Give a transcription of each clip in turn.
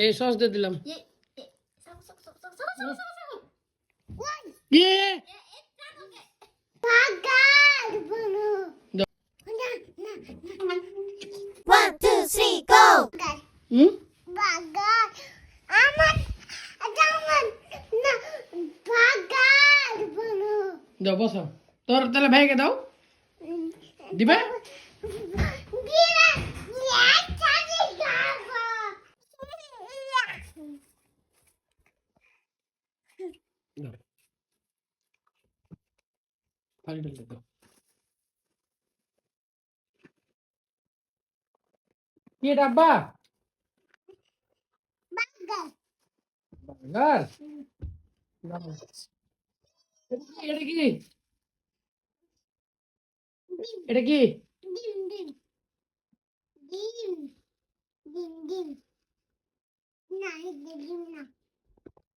এই সস দিয়ে দিলাম। One, two, three, go! দাও বসাও। তোর তাহলে ভাইকে দাও, দিবে? দাও। পানি ঢেলে দাও। কি এটা আব্বা? বার্গার? এটা কি? এটা কি?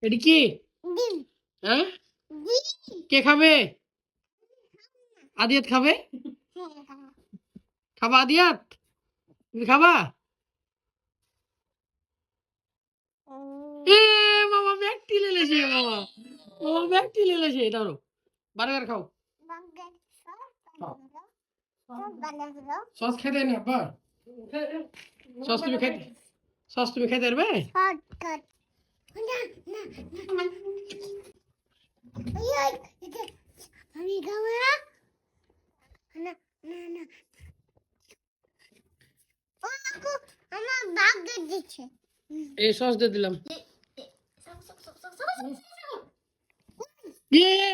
এটা কি? হ্যাঁ, কে খাবে? আদিয়াত খাবে? খাবা আদিয়াত? তুমি খাবা? এ মামা ব্যাগটি লেলেছে, মামা মামা ব্যাগটি লেলেছে। ধরো বার্গার খাও। সস খেতে না আব্বা? সস তুমি খেতে, সস তুমি খেতে পারবে? আমি খাবো না। না না না, ও আপু আমার বার্গার দিচ্ছে। এই সস দিয়ে দিলাম। ইয়ে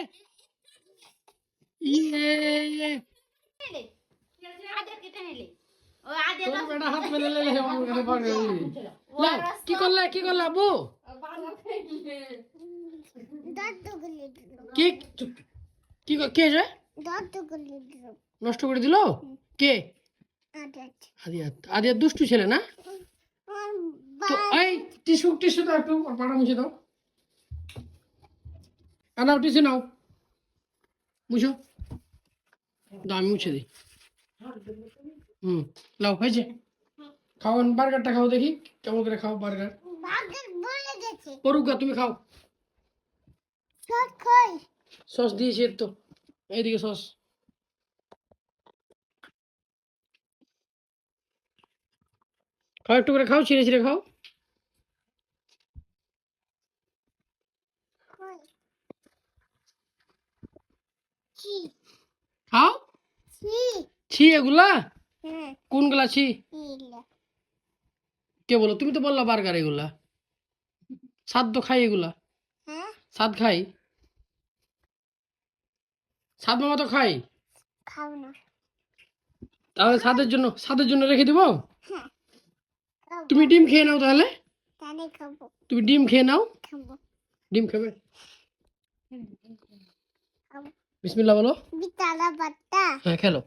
ইয়ে তোর বেটা হাত মেলে লেলে আমার কাছে পারে। না, কি করলে কি করলে আব্বু? কি কি কে যে নষ্ট করে দিল? কে? আদিয়াত। আদিয়াত দুষ্টু ছেলে না? তো এই টিস্যু টিস্যু দাও একটু, ওর পাটা মুছে দাও। নাও টিস্যু নাও, মুছো দাও, আমি মুছে দিই। লাও হয়েছে। খাও বার্গারটা খাও, দেখি কেমন করে খাও বার্গার। পড়ুকা তুমি খাও। সস দিয়েছি তো, এইদিকে সস। খাও একটু করে খাও, ছিঁড়ে ছিঁড়ে খাও। খাও। ছি এগুলা? কোনগুলা ছি? কে বলো? তুমি তো বললা বার্গার এগুলা। স্বাদ তো খাই এগুলা, স্বাদ খাই, স্বাদ মামা তো খাই। তাহলে স্বাদের জন্য রেখে দিব। তুমি ডিম খেয়ে নাও তাহলে। তুমি ডিম খেয়ে নাও। ডিম খাবে? বিসমিল্লাহ বলো। হ্যাঁ খেলো।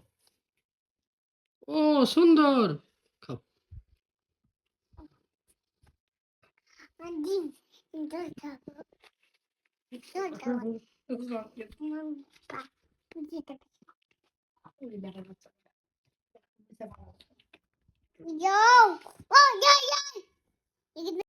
ও সুন্দর, খাও। Yo! Oh, yeah, yeah!